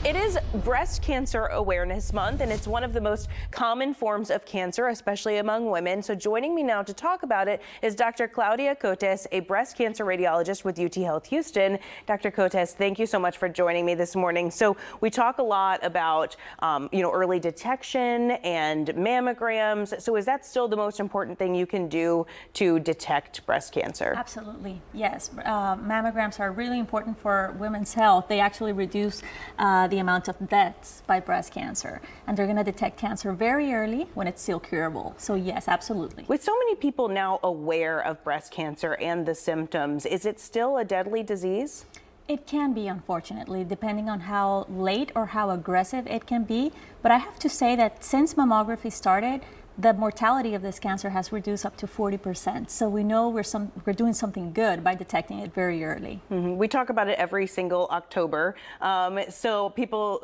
It is Breast Cancer Awareness Month, and it's one of the most common forms of cancer, especially among women. So joining me now to talk about it is Dr. Claudia Cotes, a breast cancer radiologist with UTHealth Houston. Dr. Cotes, thank you so much for joining me this morning. So we talk a lot about, early detection and mammograms. So is that still the most important thing you can do to detect breast cancer? Absolutely, yes. Mammograms are really important for women's health. They actually reduce the amount of deaths by breast cancer, and they're going to detect cancer very early when it's still curable. So yes, absolutely. With so many people now aware of breast cancer and the symptoms, is it still a deadly disease? It can be, unfortunately, depending on how late or how aggressive it can be. But I have to say that since mammography started, the mortality of this cancer has reduced up to 40%. So we know we're doing something good by detecting it very early. Mm-hmm. We talk about it every single October. So people,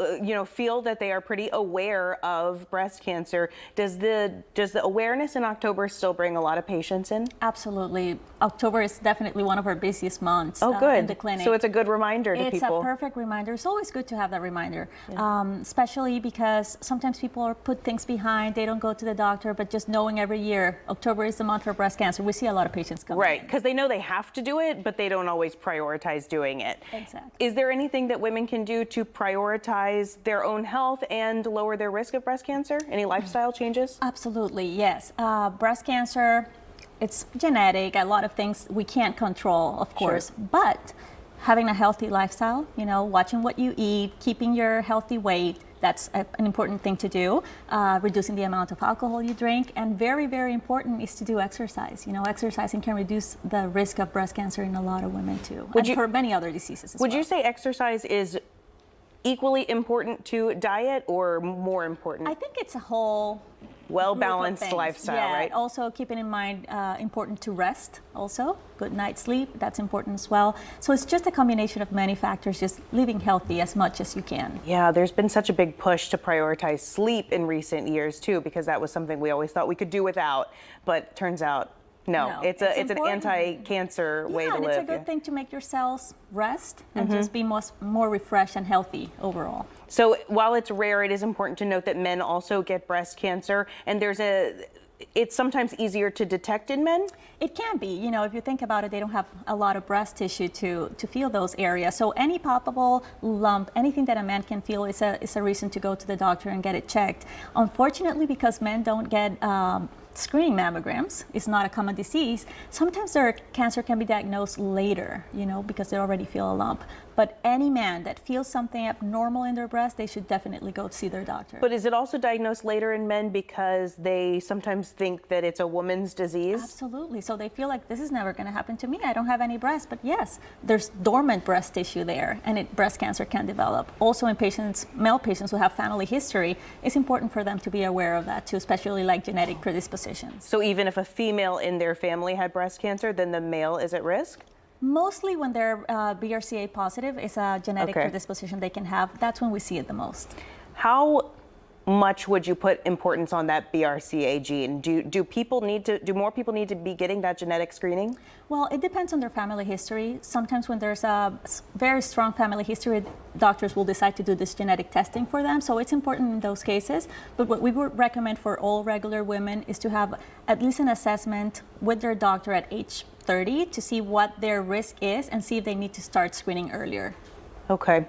feel that they are pretty aware of breast cancer. Does the awareness in October still bring a lot of patients in? Absolutely. October is definitely one of our busiest months in the clinic. So it's a good reminder to people. It's a perfect reminder. It's always good to have that reminder, especially because sometimes people put things behind. They don't go to the doctor. But just knowing every year, October is the month for breast cancer, we see a lot of patients coming Right, because they know they have to do it, but they don't always prioritize doing it. Exactly. Is there anything that women can do to prioritize their own health and lower their risk of breast cancer? Any lifestyle changes? Absolutely, yes. Breast cancer, it's genetic. A lot of things we can't control, of course, but having a healthy lifestyle, watching what you eat, keeping your healthy weight, that's an important thing to do. Reducing the amount of alcohol you drink, and very, very important is to do exercise. Exercising can reduce the risk of breast cancer in a lot of women too, for many other diseases as well. Would you say exercise is equally important to diet or more important? I think it's a whole well-balanced lifestyle, right? Also keeping in mind important to rest also. Good night's sleep, that's important as well. So it's just a combination of many factors, just living healthy as much as you can. Yeah, there's been such a big push to prioritize sleep in recent years too, because that was something we always thought we could do without, but turns out no, it's an anti-cancer way to live. And it's a good thing to make your cells rest and just be more refreshed and healthy overall. So while it's rare, it is important to note that men also get breast cancer, and it's sometimes easier to detect in men? It can be. If you think about it, they don't have a lot of breast tissue to feel those areas. So any palpable lump, anything that a man can feel is a reason to go to the doctor and get it checked. Unfortunately, because men don't get screening mammograms, it's not a common disease, sometimes their cancer can be diagnosed later, because they already feel a lump. But any man that feels something abnormal in their breast, they should definitely go see their doctor. But is it also diagnosed later in men because they sometimes think that it's a woman's disease? Absolutely. So they feel like this is never going to happen to me. I don't have any breast. But yes, there's dormant breast tissue there, and breast cancer can develop. Also in male patients who have family history, it's important for them to be aware of that too, especially like genetic predispositions. So even if a female in their family had breast cancer, then the male is at risk? Mostly when they're BRCA positive, it's a genetic predisposition they can have. That's when we see it the most. How much would you put importance on that BRCA gene? Do more people need to be getting that genetic screening? Well, it depends on their family history. Sometimes when there's a very strong family history, doctors will decide to do this genetic testing for them. So it's important in those cases. But what we would recommend for all regular women is to have at least an assessment with their doctor at age 30 to see what their risk is and see if they need to start screening earlier. Okay.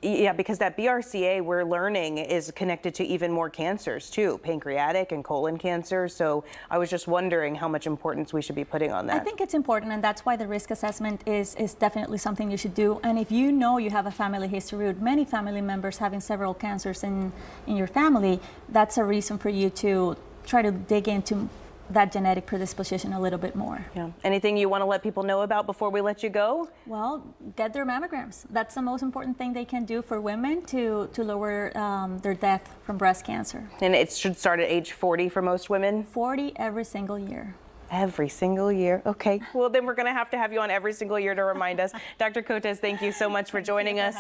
Yeah, because that BRCA we're learning is connected to even more cancers too, pancreatic and colon cancer. So I was just wondering how much importance we should be putting on that. I think it's important, and that's why the risk assessment is definitely something you should do. And if you know you have a family history with many family members having several cancers in your family, that's a reason for you to try to dig into that genetic predisposition a little bit more. Yeah. Anything you want to let people know about before we let you go? Well, get their mammograms. That's the most important thing they can do for women to lower their death from breast cancer. And it should start at age 40 for most women? 40 every single year. Every single year. Okay. Well, then we're going to have you on every single year to remind us. Dr. Cotes, thank you so much for joining us.